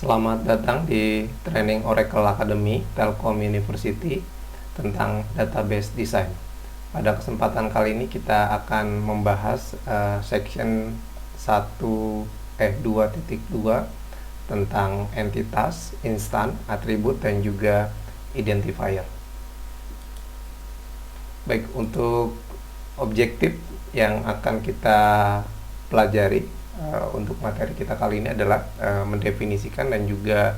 Selamat datang di training Oracle Academy Telkom University tentang database design. Pada kesempatan kali ini kita akan membahas section 2.2 tentang entitas, instan, atribut, dan juga identifier. Baik, untuk objektif yang akan kita pelajari untuk materi kita kali ini adalah mendefinisikan dan juga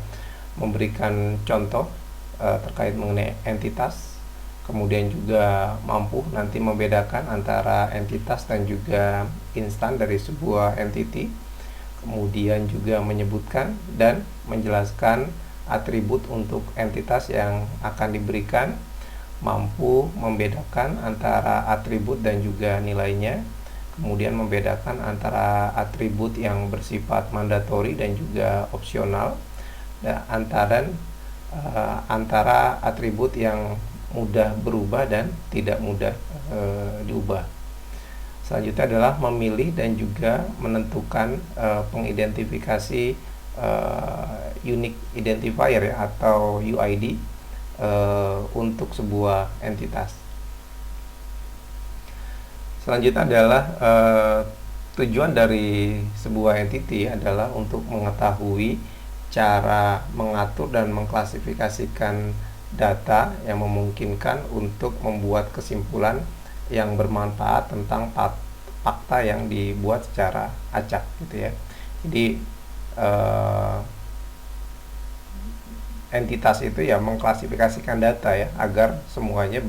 memberikan contoh terkait mengenai entitas, kemudian juga mampu nanti membedakan antara entitas dan juga instan dari sebuah entity, kemudian juga menyebutkan dan menjelaskan atribut untuk entitas yang akan diberikan, mampu membedakan antara atribut dan juga nilainya, kemudian membedakan antara atribut yang bersifat mandatori dan juga opsional, dan antara atribut yang mudah berubah dan tidak mudah diubah. Selanjutnya adalah memilih dan juga menentukan pengidentifikasi unique identifier ya, atau UID untuk sebuah entitas. Selanjutnya adalah tujuan dari sebuah entity adalah untuk mengetahui cara mengatur dan mengklasifikasikan data yang memungkinkan untuk membuat kesimpulan yang bermanfaat tentang fakta yang dibuat secara acak gitu ya. Jadi entitas itu ya mengklasifikasikan data ya agar semuanya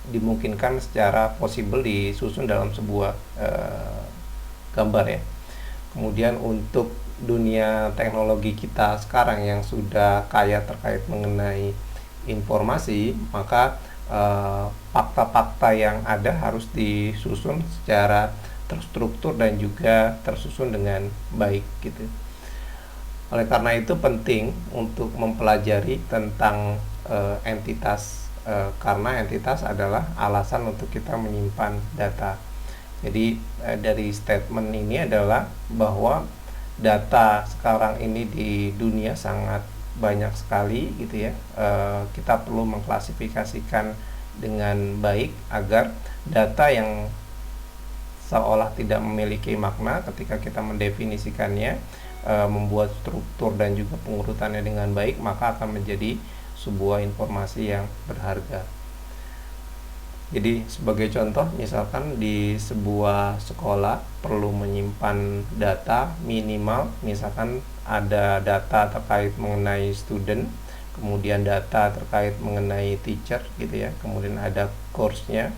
dimungkinkan secara possible disusun dalam sebuah gambar ya. Kemudian untuk dunia teknologi kita sekarang yang sudah kaya terkait mengenai informasi, maka fakta-fakta yang ada harus disusun secara terstruktur dan juga tersusun dengan baik gitu. Oleh karena itu penting untuk mempelajari tentang entitas, karena entitas adalah alasan untuk kita menyimpan data. Jadi dari statement ini adalah bahwa data sekarang ini di dunia sangat banyak sekali gitu ya. Kita perlu mengklasifikasikan dengan baik agar data yang seolah tidak memiliki makna ketika kita mendefinisikannya, membuat struktur dan juga pengurutannya dengan baik, maka akan menjadi sebuah informasi yang berharga. Jadi sebagai contoh, misalkan di sebuah sekolah perlu menyimpan data minimal, misalkan ada data terkait mengenai student, kemudian data terkait mengenai teacher gitu ya, kemudian ada course-nya,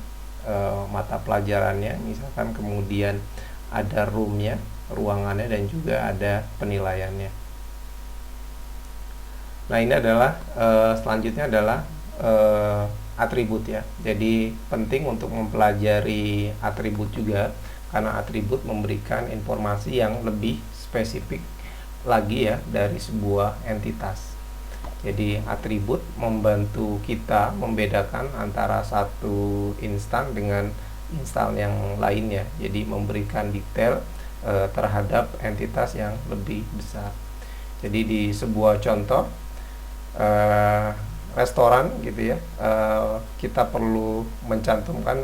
mata pelajarannya misalkan, kemudian ada room-nya, ruangannya, dan juga ada penilaiannya. Nah, ini adalah selanjutnya adalah atribut ya. Jadi penting untuk mempelajari atribut juga, karena atribut memberikan informasi yang lebih spesifik lagi ya dari sebuah entitas. Jadi atribut membantu kita membedakan antara satu instan dengan instan yang lainnya. Jadi memberikan detail terhadap entitas yang lebih besar. Jadi di sebuah contoh restoran gitu ya, kita perlu mencantumkan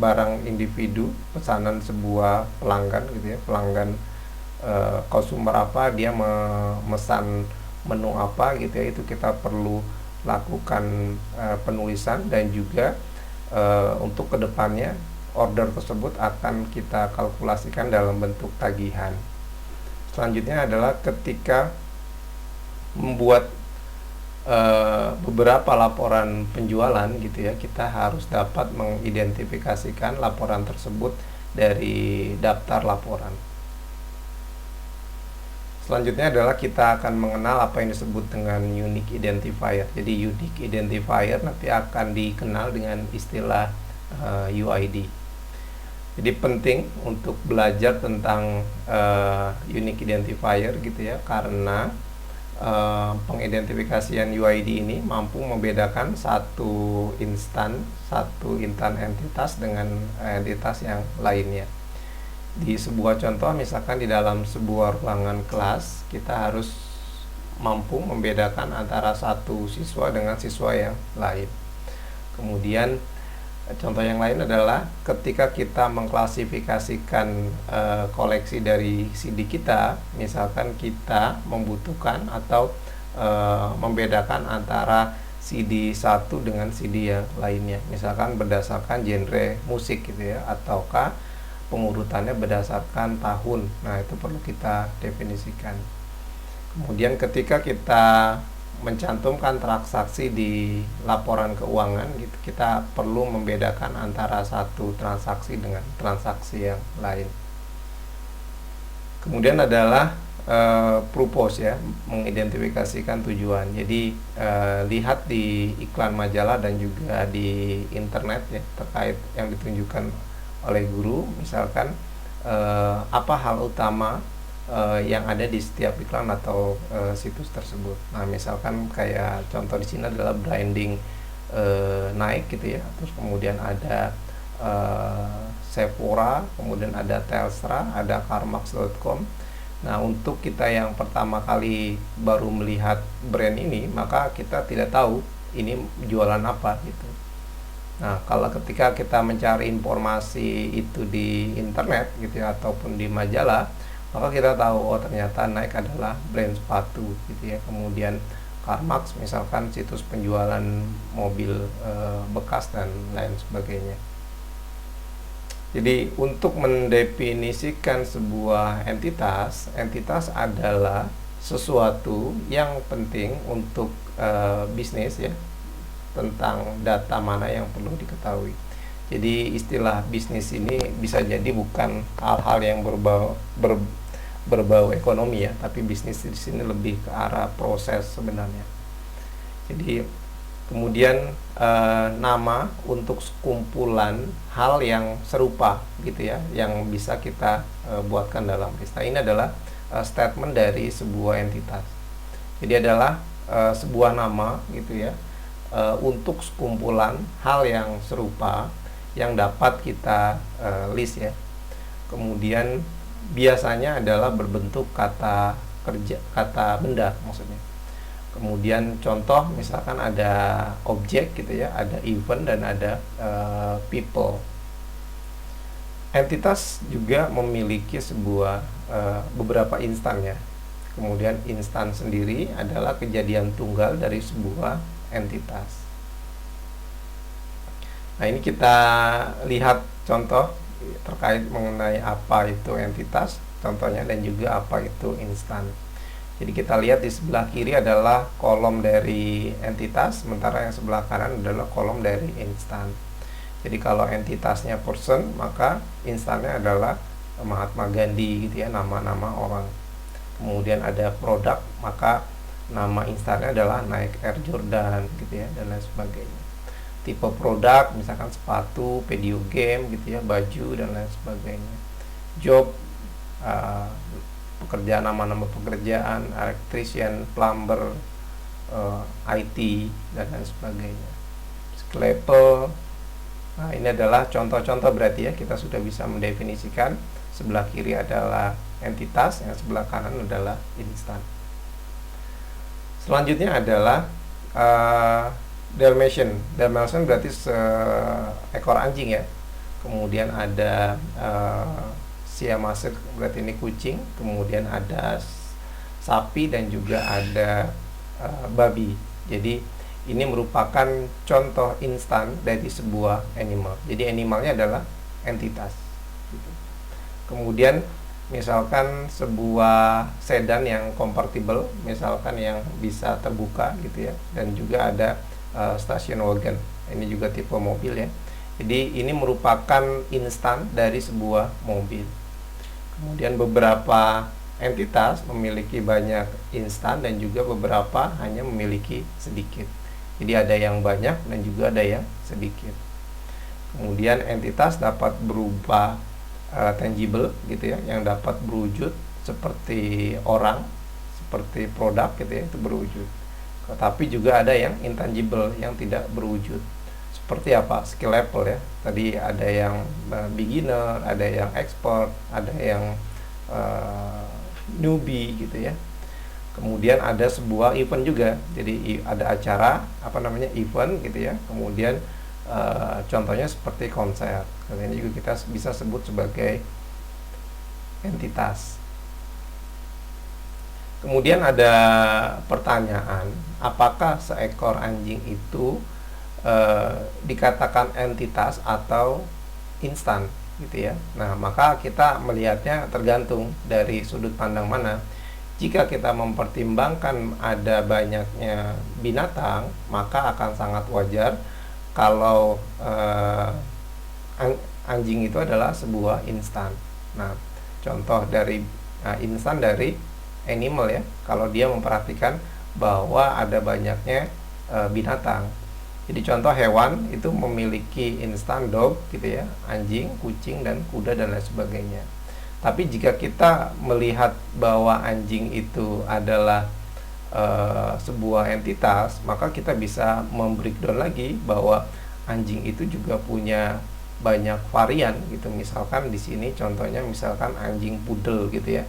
barang individu pesanan sebuah pelanggan gitu ya, pelanggan konsumer apa, dia memesan menu apa gitu ya, itu kita perlu lakukan penulisan, dan juga untuk kedepannya order tersebut akan kita kalkulasikan dalam bentuk tagihan. Selanjutnya adalah ketika membuat beberapa laporan penjualan gitu ya, kita harus dapat mengidentifikasikan laporan tersebut dari daftar laporan. Selanjutnya adalah kita akan mengenal apa yang disebut dengan unique identifier. Jadi unique identifier nanti akan dikenal dengan istilah UID. Jadi penting untuk belajar tentang unique identifier gitu ya, karena pengidentifikasian UID ini mampu membedakan satu instan entitas dengan entitas yang lainnya. Di sebuah contoh, misalkan di dalam sebuah ruangan kelas, kita harus mampu membedakan antara satu siswa dengan siswa yang lain. Kemudian contoh yang lain adalah ketika kita mengklasifikasikan koleksi dari CD kita, misalkan kita membutuhkan atau membedakan antara CD satu dengan CD yang lainnya, misalkan berdasarkan genre musik gitu ya, ataukah pengurutannya berdasarkan tahun. Nah, itu perlu kita definisikan. Kemudian ketika kita mencantumkan transaksi di laporan keuangan gitu, kita perlu membedakan antara satu transaksi dengan transaksi yang lain. Kemudian adalah purpose ya, mengidentifikasikan tujuan. Jadi lihat di iklan majalah dan juga di internet ya, terkait yang ditunjukkan oleh guru, misalkan apa hal utama yang ada di setiap iklan atau situs tersebut. Nah, misalkan kayak contoh di sini adalah branding Nike gitu ya, terus kemudian ada Sephora, kemudian ada Telstra, ada Carmax.com. Nah, untuk kita yang pertama kali baru melihat brand ini, maka kita tidak tahu ini jualan apa gitu. Nah, kalau ketika kita mencari informasi itu di internet gitu ya, ataupun di majalah, maka kita tahu, oh ternyata Nike adalah brand sepatu gitu ya. Kemudian CarMax misalkan situs penjualan mobil bekas dan lain sebagainya. Jadi untuk mendefinisikan sebuah entitas, entitas adalah sesuatu yang penting untuk bisnis ya, tentang data mana yang perlu diketahui. Jadi istilah bisnis ini bisa jadi bukan hal-hal yang berbau ekonomi ya, tapi bisnis di sini lebih ke arah proses sebenarnya. Jadi kemudian nama untuk sekumpulan hal yang serupa gitu ya, yang bisa kita buatkan dalam list. Nah, ini adalah statement dari sebuah entitas. Jadi adalah sebuah nama gitu ya, untuk sekumpulan hal yang serupa yang dapat kita list ya. Kemudian biasanya adalah berbentuk kata kerja, kata benda maksudnya. Kemudian contoh misalkan ada objek gitu ya, ada event dan ada people. Entitas juga memiliki sebuah beberapa instan ya. Kemudian instan sendiri adalah kejadian tunggal dari sebuah entitas. Nah, ini kita lihat contoh terkait mengenai apa itu entitas, contohnya, dan juga apa itu instan. Jadi kita lihat di sebelah kiri adalah kolom dari entitas, sementara yang sebelah kanan adalah kolom dari instan. Jadi kalau entitasnya person, maka instannya adalah Mahatma Gandhi gitu ya, nama-nama orang. Kemudian ada produk, maka nama instannya adalah Nike Air Jordan gitu ya, dan lain sebagainya. Tipe produk misalkan sepatu, video game gitu ya, baju dan lain sebagainya. Job, pekerjaan, nama-nama pekerjaan, electrician, plumber, IT dan lain sebagainya. Label. Nah, ini adalah contoh-contoh berarti ya, kita sudah bisa mendefinisikan. Sebelah kiri adalah entitas, yang sebelah kanan adalah instan. Selanjutnya adalah Dalmatian. Dalmatian berarti seekor anjing ya. Kemudian ada Siamese, berarti ini kucing. Kemudian ada sapi dan juga ada babi. Jadi ini merupakan contoh instan dari sebuah animal. Jadi animalnya adalah entitas. Gitu. Kemudian misalkan sebuah sedan yang convertible, misalkan yang bisa terbuka gitu ya, dan juga ada station wagon. Ini juga tipe mobil ya. Jadi ini merupakan instan dari sebuah mobil. Kemudian beberapa entitas memiliki banyak instan dan juga beberapa hanya memiliki sedikit. Jadi ada yang banyak dan juga ada yang sedikit. Kemudian entitas dapat berupa tangible gitu ya, yang dapat berwujud seperti orang, seperti produk gitu ya, itu berwujud. Tapi juga ada yang intangible, yang tidak berwujud, seperti apa skill level ya. Tadi ada yang beginner, ada yang expert, ada yang newbie gitu ya. Kemudian ada sebuah event juga, jadi ada acara apa namanya event gitu ya. Kemudian contohnya seperti konser, ini juga kita bisa sebut sebagai entitas. Kemudian ada pertanyaan, apakah seekor anjing itu dikatakan entitas atau instan gitu ya. Nah, maka kita melihatnya tergantung dari sudut pandang mana. Jika kita mempertimbangkan ada banyaknya binatang, maka akan sangat wajar kalau anjing itu adalah sebuah instan. Nah, contoh dari instan dari animal ya, kalau dia memperhatikan bahwa ada banyaknya binatang. Jadi contoh hewan itu memiliki instan dog gitu ya, anjing, kucing, dan kuda dan lain sebagainya. Tapi jika kita melihat bahwa anjing itu adalah sebuah entitas, maka kita bisa membreakdown lagi bahwa anjing itu juga punya banyak varian gitu. Misalkan di sini contohnya misalkan anjing poodle gitu ya,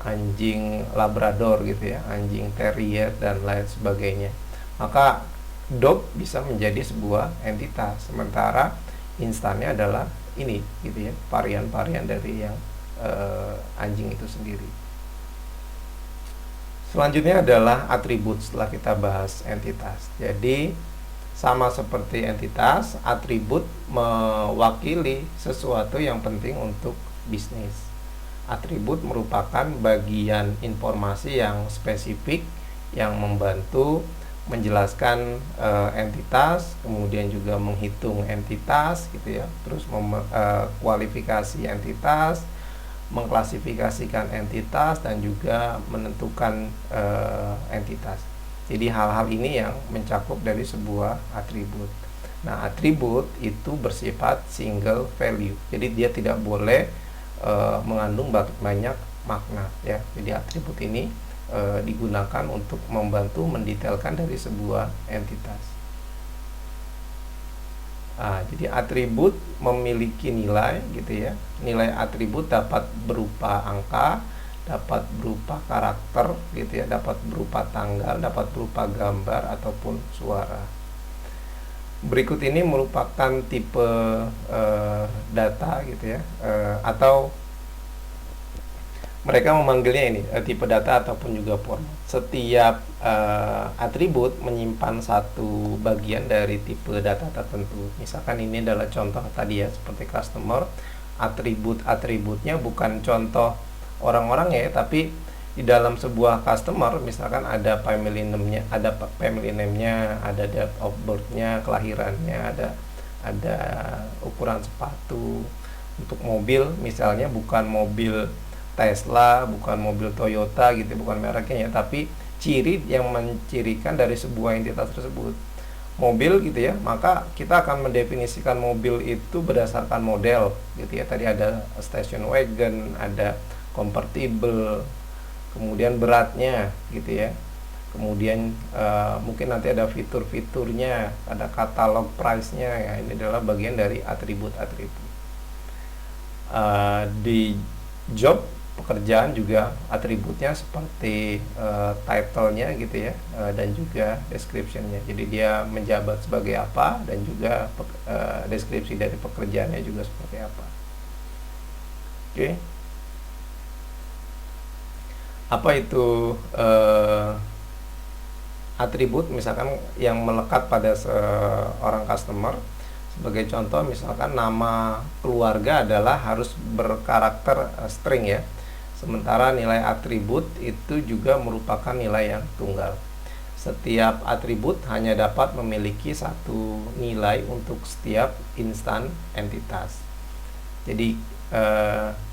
anjing labrador gitu ya, anjing terrier dan lain sebagainya. Maka dog bisa menjadi sebuah entitas, sementara instannya adalah ini gitu ya, varian-varian dari yang anjing itu sendiri. Selanjutnya adalah atribut setelah kita bahas entitas. Jadi sama seperti entitas, atribut mewakili sesuatu yang penting untuk bisnis. Atribut merupakan bagian informasi yang spesifik yang membantu menjelaskan entitas, kemudian juga menghitung entitas gitu ya, terus kualifikasi entitas, mengklasifikasikan entitas, dan juga menentukan entitas. Jadi hal-hal ini yang mencakup dari sebuah atribut. Nah, atribut itu bersifat single value. Jadi dia tidak boleh mengandung banyak makna ya. Jadi atribut ini digunakan untuk membantu mendetailkan dari sebuah entitas. Jadi atribut memiliki nilai gitu ya. Nilai atribut dapat berupa angka, dapat berupa karakter gitu ya, dapat berupa tanggal, dapat berupa gambar ataupun suara. Berikut ini merupakan tipe data gitu ya, atau mereka memanggilnya ini tipe data ataupun juga format. Setiap atribut menyimpan satu bagian dari tipe data tertentu. Misalkan ini adalah contoh tadi ya, seperti customer. Atribut-atributnya bukan contoh orang-orang ya, tapi di dalam sebuah customer misalkan ada family name-nya, ada date of birth-nya, kelahirannya, ada ukuran sepatu. Untuk mobil misalnya bukan mobil Tesla, bukan mobil Toyota gitu, bukan mereknya ya, tapi ciri yang mencirikan dari sebuah entitas tersebut. Mobil gitu ya, maka kita akan mendefinisikan mobil itu berdasarkan model gitu ya. Tadi ada station wagon, ada convertible, kemudian beratnya gitu ya. Kemudian mungkin nanti ada fitur-fiturnya, ada katalog price-nya ya. Ini adalah bagian dari atribut-atribut. Di job pekerjaan juga atributnya seperti title-nya gitu ya, dan juga description-nya. Jadi dia menjabat sebagai apa, dan juga deskripsi dari pekerjaannya juga seperti apa. Oke. Apa itu atribut misalkan yang melekat pada seorang customer? Sebagai contoh misalkan nama keluarga adalah harus berkarakter string ya. Sementara nilai atribut itu juga merupakan nilai yang tunggal. Setiap atribut hanya dapat memiliki satu nilai untuk setiap instan entitas. Jadi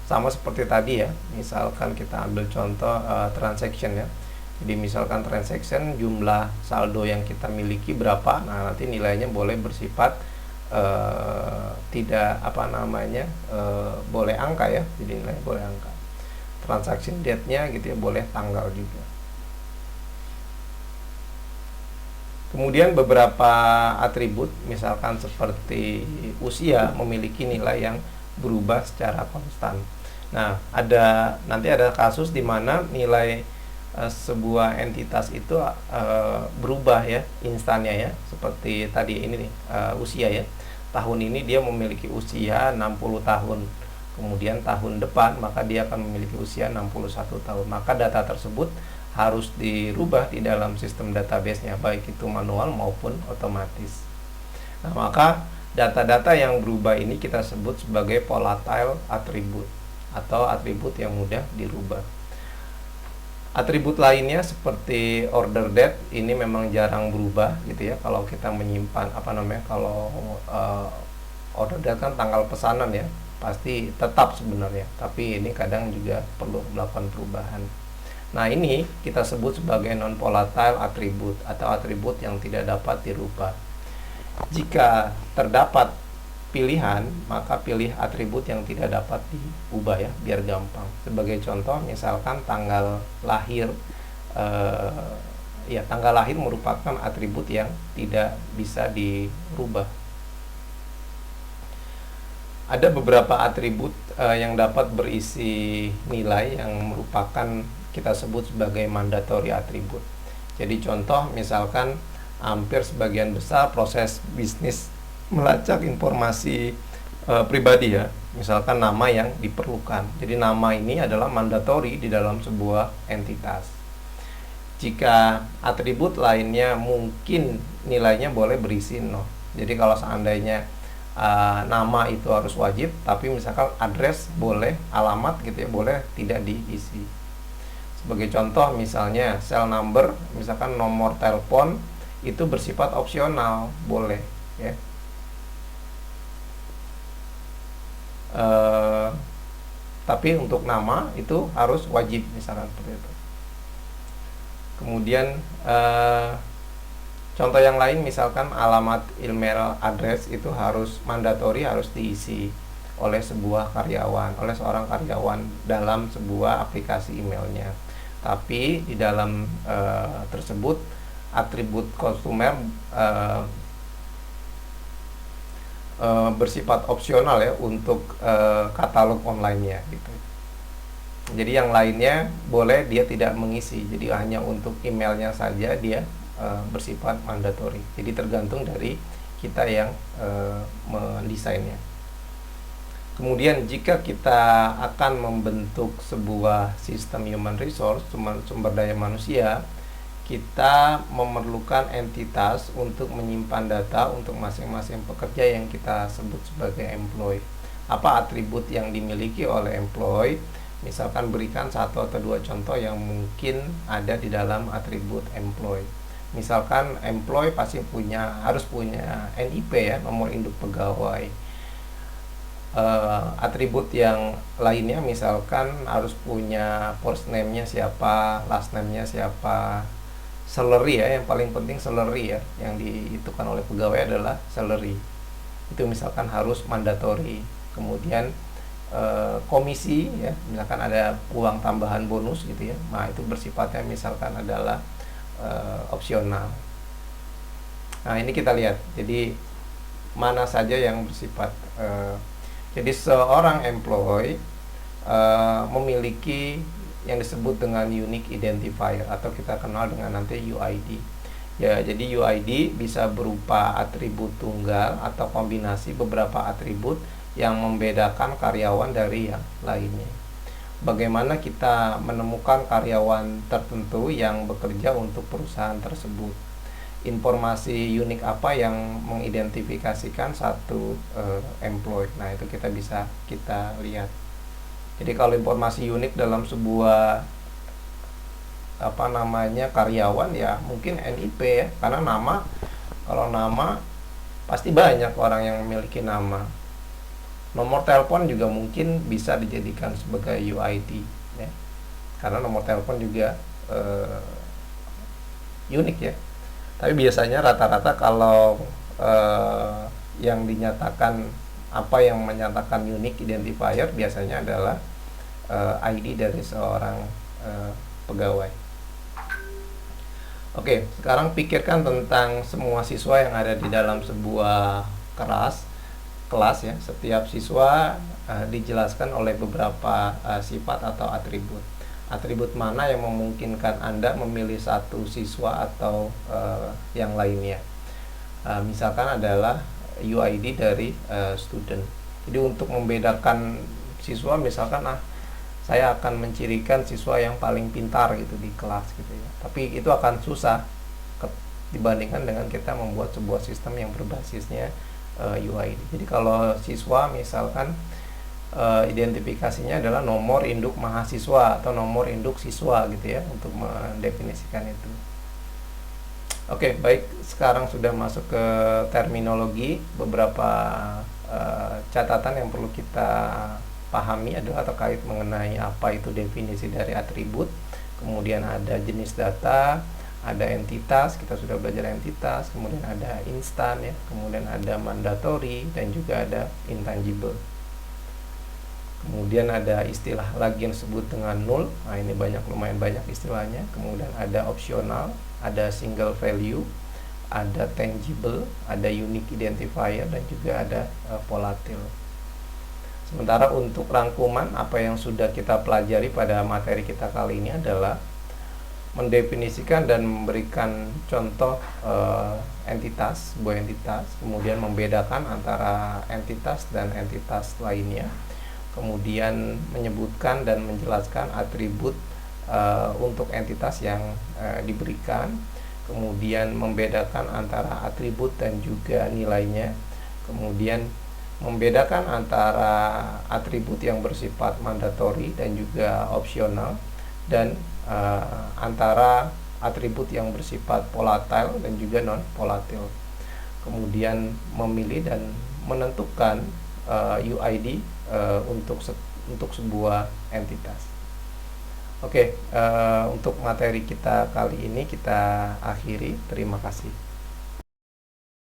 sama seperti tadi ya, misalkan kita ambil contoh transaction ya. Jadi misalkan transaction jumlah saldo yang kita miliki berapa, nah nanti nilainya boleh bersifat tidak boleh angka ya, jadi nilai boleh angka. Transaction date-nya gitu ya, boleh tanggal juga. Kemudian beberapa atribut misalkan seperti usia memiliki nilai yang berubah secara konstan. Nah, nanti ada kasus di mana nilai sebuah entitas itu berubah ya instannya ya, seperti tadi ini nih, usia ya. Tahun ini dia memiliki usia 60 tahun. Kemudian tahun depan maka dia akan memiliki usia 61 tahun. Maka data tersebut harus dirubah di dalam sistem database-nya, baik itu manual maupun otomatis. Nah, maka data-data yang berubah ini kita sebut sebagai volatile attribute atau atribut yang mudah dirubah. Atribut lainnya seperti order date ini memang jarang berubah gitu ya. Kalau kita menyimpan kalau order date kan tanggal pesanan ya, pasti tetap sebenarnya. Tapi ini kadang juga perlu melakukan perubahan. Nah, ini kita sebut sebagai non volatile attribute atau atribut yang tidak dapat dirubah. Jika terdapat pilihan, maka pilih atribut yang tidak dapat diubah ya, biar gampang. Sebagai contoh, misalkan tanggal lahir, tanggal lahir merupakan atribut yang tidak bisa dirubah. Ada beberapa atribut yang dapat berisi nilai yang merupakan kita sebut sebagai mandatory atribut. Jadi contoh, misalkan hampir sebagian besar proses bisnis melacak informasi pribadi ya, misalkan nama yang diperlukan. Jadi nama ini adalah mandatory di dalam sebuah entitas. Jika atribut lainnya mungkin nilainya boleh berisi 0. Jadi kalau seandainya nama itu harus wajib, tapi misalkan address boleh, alamat gitu ya, boleh tidak diisi. Sebagai contoh misalnya cell number, misalkan nomor telepon itu bersifat opsional, boleh ya. Tapi untuk nama itu harus wajib, misalkan seperti itu. Kemudian contoh yang lain misalkan alamat email address itu harus mandatory, harus diisi oleh sebuah karyawan, oleh seorang karyawan dalam sebuah aplikasi emailnya. Tapi di dalam tersebut atribut customer bersifat opsional ya untuk katalog online-nya gitu. Jadi yang lainnya boleh dia tidak mengisi. Jadi hanya untuk emailnya saja dia bersifat mandatory. Jadi tergantung dari kita yang mendesainnya. Kemudian jika kita akan membentuk sebuah sistem human resource, sumber daya manusia, kita memerlukan entitas untuk menyimpan data untuk masing-masing pekerja yang kita sebut sebagai employee. Apa atribut yang dimiliki oleh employee? Misalkan berikan satu atau dua contoh yang mungkin ada di dalam atribut employee. Misalkan employee pasti harus punya NIP ya, nomor induk pegawai. Atribut yang lainnya misalkan harus punya first name-nya siapa, last name-nya siapa. Salary ya, yang paling penting salary ya, yang dihitungkan oleh pegawai adalah salary. Itu misalkan harus mandatory. Kemudian komisi ya, misalkan ada uang tambahan bonus gitu ya, nah itu bersifatnya misalkan adalah opsional. Nah ini kita lihat, jadi mana saja yang bersifat jadi seorang employee memiliki yang disebut dengan unique identifier atau kita kenal dengan nanti UID. Ya, jadi UID bisa berupa atribut tunggal atau kombinasi beberapa atribut yang membedakan karyawan dari yang lainnya. Bagaimana kita menemukan karyawan tertentu yang bekerja untuk perusahaan tersebut? Informasi unik apa yang mengidentifikasikan satu employee? Nah, itu kita bisa lihat. Jadi kalau informasi unik dalam sebuah karyawan ya mungkin NIP ya, karena kalau nama pasti banyak orang yang memiliki nama. Nomor telepon juga mungkin bisa dijadikan sebagai UID ya, karena nomor telepon juga unik ya. Tapi biasanya rata-rata kalau yang dinyatakan yang menyatakan unique identifier biasanya adalah ID dari seorang pegawai. Oke, sekarang pikirkan tentang semua siswa yang ada di dalam sebuah kelas ya. Setiap siswa dijelaskan oleh beberapa sifat atau atribut. Atribut mana yang memungkinkan Anda memilih satu siswa atau yang lainnya? Misalkan adalah UID dari student. Jadi untuk membedakan siswa, misalkan saya akan mencirikan siswa yang paling pintar gitu di kelas gitu ya. Tapi itu akan susah dibandingkan dengan kita membuat sebuah sistem yang berbasisnya UID. Jadi kalau siswa misalkan identifikasinya adalah nomor induk mahasiswa atau nomor induk siswa gitu ya, untuk mendefinisikan itu. Oke, baik, sekarang sudah masuk ke terminologi. Beberapa catatan yang perlu kita pahami adalah terkait mengenai apa itu definisi dari atribut. Kemudian ada jenis data, ada entitas, kita sudah belajar entitas, kemudian ada instan ya, kemudian ada mandatory, dan juga ada intangible. Kemudian ada istilah lagi yang disebut dengan null. Nah, ini lumayan banyak istilahnya. Kemudian ada optional, ada single value, ada tangible, ada unique identifier, dan juga ada volatile. Sementara untuk rangkuman, apa yang sudah kita pelajari pada materi kita kali ini adalah mendefinisikan dan memberikan contoh entitas, sebuah entitas, kemudian membedakan antara entitas dan entitas lainnya, kemudian menyebutkan dan menjelaskan atribut untuk entitas yang diberikan, kemudian membedakan antara atribut dan juga nilainya, kemudian membedakan antara atribut yang bersifat mandatori dan juga opsional, dan antara atribut yang bersifat volatile dan juga non volatile. Kemudian memilih dan menentukan UID untuk sebuah entitas. Oke, untuk materi kita kali ini kita akhiri. Terima kasih.